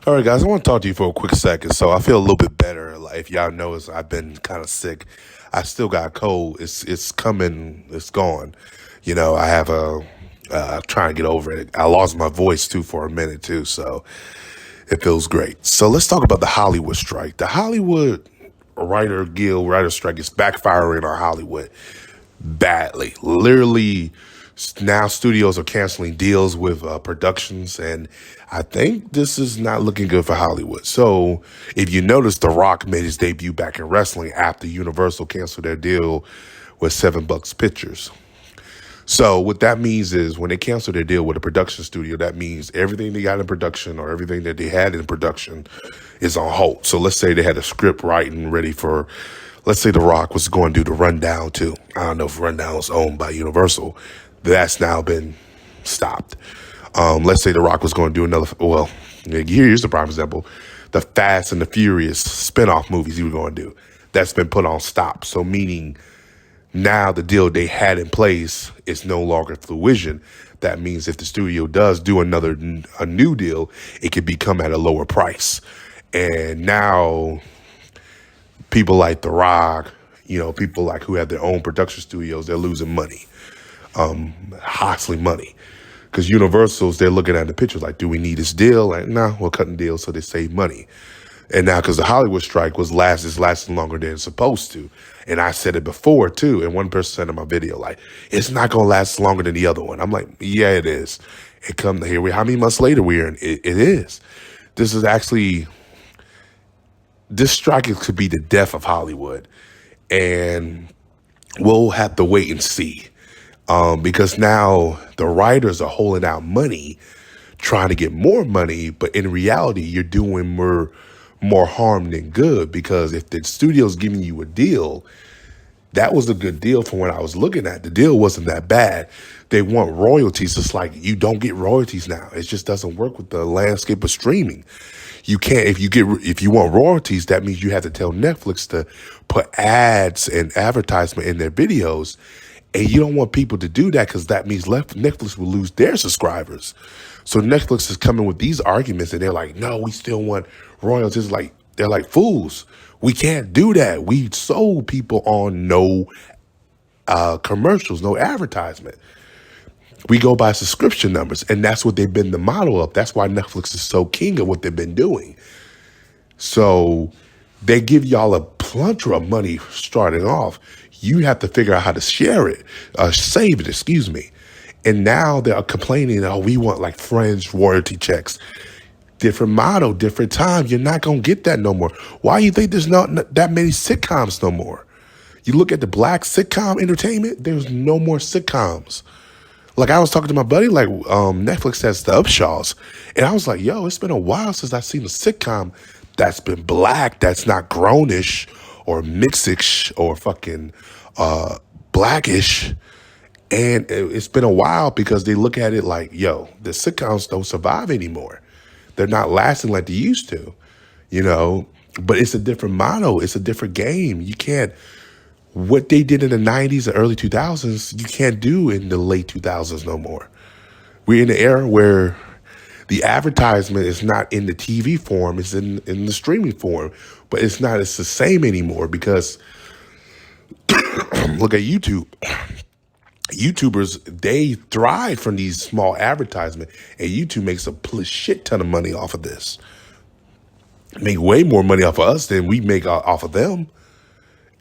All right, guys, I want to talk to you for a quick second. So I feel a little bit better. Like if y'all notice, I've been kind of sick. I still got a cold. It's coming. It's gone. I have trying to get over it. I lost my voice too for a minute too, so it feels great. So let's talk about the Hollywood strike. The Hollywood writer strike is backfiring on Hollywood badly. Literally, now studios are canceling deals with productions, and I think this is not looking good for Hollywood. So, if you notice, The Rock made his debut back in wrestling after Universal canceled their deal with $7 Pictures. So what that means is when they cancel their deal with a production studio, that means everything they got in production or everything that they had in production is on hold. So let's say they had a script writing ready for, let's say The Rock was going to do the Rundown too. I don't know if Rundown was owned by Universal. That's now been stopped. Let's say The Rock was going to do another, well, here's the prime example. The Fast and the Furious spinoff movies he was going to do. That's been put on stop. So meaning now the deal they had in place is no longer fruition. That means if the studio does do a new deal, it could become at a lower price. And now people like The Rock, people like who have their own production studios, they're losing money, hustling money. Because Universal's, they're looking at the pictures like, do we need this deal? Like, nah, we're cutting deals so they save money. And now, because the Hollywood strike is lasting longer than it's supposed to. And I said it before, too. And one person said in my video, like, it's not going to last longer than the other one. I'm like, yeah, it is. It come here. How many months later we're in? It is. This is actually, this strike could be the death of Hollywood. And we'll have to wait and see. Because now the writers are holding out money, trying to get more money. But in reality, you're doing more harm than good, because if the studio's giving you a deal, that was a good deal from what I was looking at. The deal wasn't that bad. They want royalties. It's like you don't get royalties now. It just doesn't work with the landscape of streaming. You can't, if you want royalties, that means you have to tell Netflix to put ads and advertisement in their videos. And you don't want people to do that, because that means Netflix will lose their subscribers. So Netflix is coming with these arguments, and they're like, no, we still want royalties. Like, they're like fools. We can't do that. We sold people on no commercials, no advertisement. We go by subscription numbers, and that's what they've been the model of. That's why Netflix is so king of what they've been doing. So they give y'all a plethora of money starting off. You have to figure out how to share it, save it, excuse me. And now they're complaining, oh, we want like Friends royalty checks. Different model, different time. You're not going to get that no more. Why do you think there's not that many sitcoms no more? You look at the black sitcom entertainment, there's no more sitcoms. Like I was talking to my buddy, like Netflix has the Upshaws. And I was like, yo, it's been a while since I've seen a sitcom that's been black, that's not grownish or mixish or fucking blackish. And it's been a while, because they look at it like, yo, the sitcoms don't survive anymore. They're not lasting like they used to, But it's a different model. It's a different game. You can't, what they did in the 90s and early 2000s, you can't do in the late 2000s no more. We're in an era where the advertisement is not in the TV form, it's in the streaming form. But it's the same anymore, because look at YouTube. YouTubers, they thrive from these small advertisements, and YouTube makes a shit ton of money off of this. Make way more money off of us than we make off of them.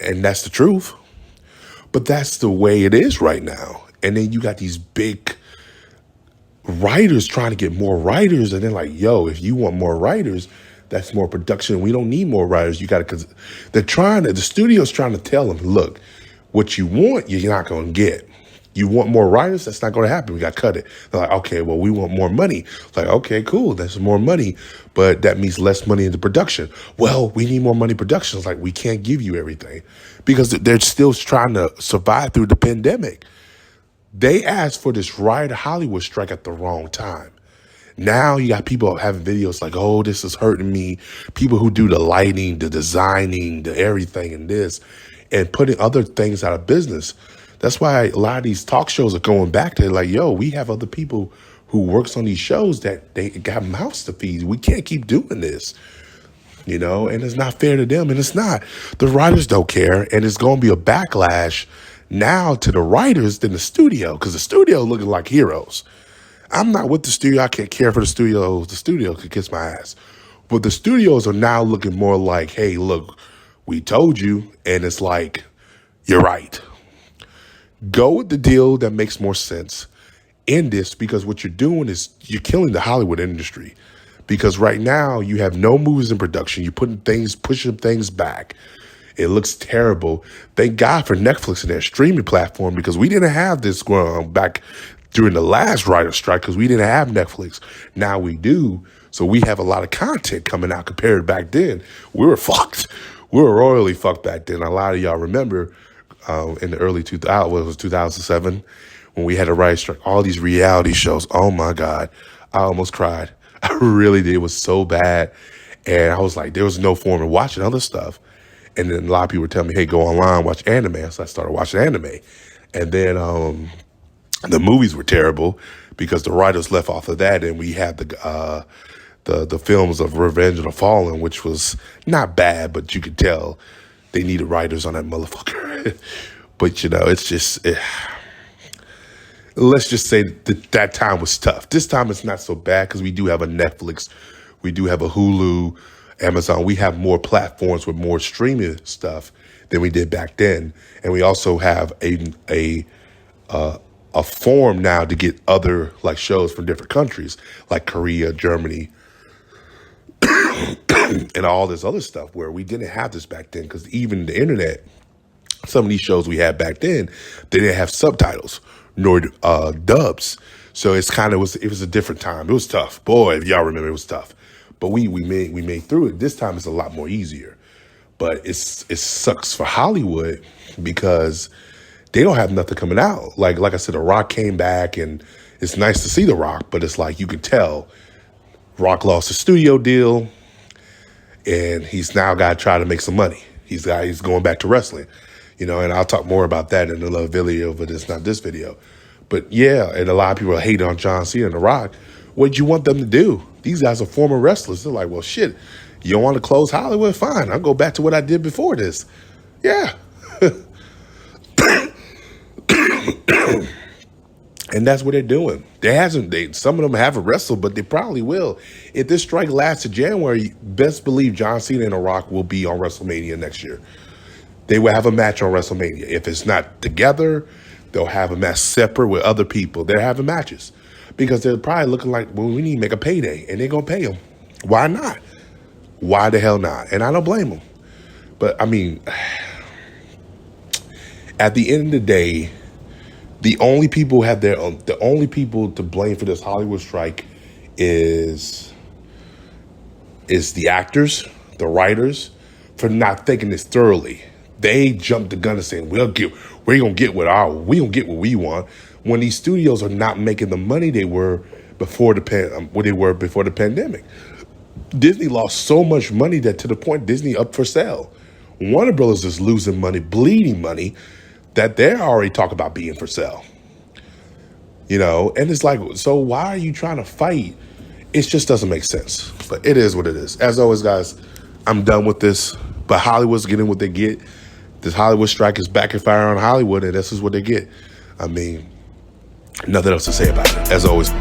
And that's the truth. But that's the way it is right now. And then you got these big writers trying to get more writers, and they're like, yo, if you want more writers, that's more production. We don't need more writers. You got to, because the studio's trying to tell them, look, what you want, you're not going to get. You want more writers? That's not going to happen. We got to cut it. They're like, okay, well, we want more money. It's like, okay, cool. That's more money, but that means less money into production. Well, we need more money in production. It's like, we can't give you everything, because they're still trying to survive through the pandemic. They asked for this Hollywood strike at the wrong time. Now you got people having videos like, oh, this is hurting me. People who do the lighting, the designing, the everything and this, and putting other things out of business. That's why a lot of these talk shows are going back to like, yo, we have other people who works on these shows that they got mouths to feed. We can't keep doing this, and it's not fair to them. And it's not. The writers don't care. And it's going to be a backlash now to the writers than the studio, because the studio looking like heroes. I'm not with the studio. I can't care for the studio. The studio could kiss my ass. But the studios are now looking more like, hey, look, we told you. And it's like, you're right. Go with the deal that makes more sense in this, because what you're doing is you're killing the Hollywood industry. Because right now you have no movies in production. You're pushing things back. It looks terrible. Thank God for Netflix and their streaming platform, because we didn't have this going on back during the last writer's strike, because we didn't have Netflix. Now we do. So we have a lot of content coming out compared to back then. We were fucked. We were royally fucked back then. A lot of y'all remember in the early 2000s, it was 2007, when we had a writer's strike, all these reality shows. Oh my God. I almost cried. I really did. It was so bad. And I was like, there was no form of watching other stuff. And then a lot of people were telling me, hey, go online, watch anime. So I started watching anime. And then the movies were terrible because the writers left off of that. And we had the films of Revenge of the Fallen, which was not bad, but you could tell they needed writers on that motherfucker. But, it's just, let's just say that time was tough. This time it's not so bad because we do have a Netflix. We do have a Hulu, Amazon. We have more platforms with more streaming stuff than we did back then. And we also have a form now to get other like shows from different countries, like Korea, Germany, and all this other stuff, where we didn't have this back then, because even the internet, some of these shows we had back then, they didn't have subtitles nor dubs. So it was a different time. It was tough. Boy, if y'all remember, it was tough. But we made through it. This time it's a lot more easier. But it sucks for Hollywood because they don't have nothing coming out. Like I said, The Rock came back, and it's nice to see The Rock, but it's like you can tell Rock lost a studio deal, and he's now got to try to make some money. He's going back to wrestling, and I'll talk more about that in another video, but it's not this video. But yeah, and a lot of people hate on John Cena and The Rock. What'd you want them to do? These guys are former wrestlers. They're like, well, shit, you don't want to close Hollywood? Fine, I'll go back to what I did before this. Yeah. And that's what they're doing. Some of them haven't wrestled, but they probably will. If this strike lasts to January, best believe John Cena and The Rock will be on WrestleMania next year. They will have a match on WrestleMania. If it's not together, they'll have a match separate with other people. They're having matches because they're probably looking like, well, we need to make a payday, and they're going to pay them. Why not? Why the hell not? And I don't blame them. But, I mean, at the end of the day, the only people to blame for this Hollywood strike is the actors, the writers, for not thinking this thoroughly. They jumped the gun and saying, we're gonna get what we want, when these studios are not making the money they were before the pandemic. Disney lost so much money that to the point Disney up for sale. Warner Brothers is losing money, bleeding money, that they're already talking about being for sale. And it's like, so why are you trying to fight? It just doesn't make sense. But it is what it is. As always, guys, I'm done with this. But Hollywood's getting what they get. This Hollywood strike is backfiring on Hollywood, and this is what they get. I mean, nothing else to say about it. As always.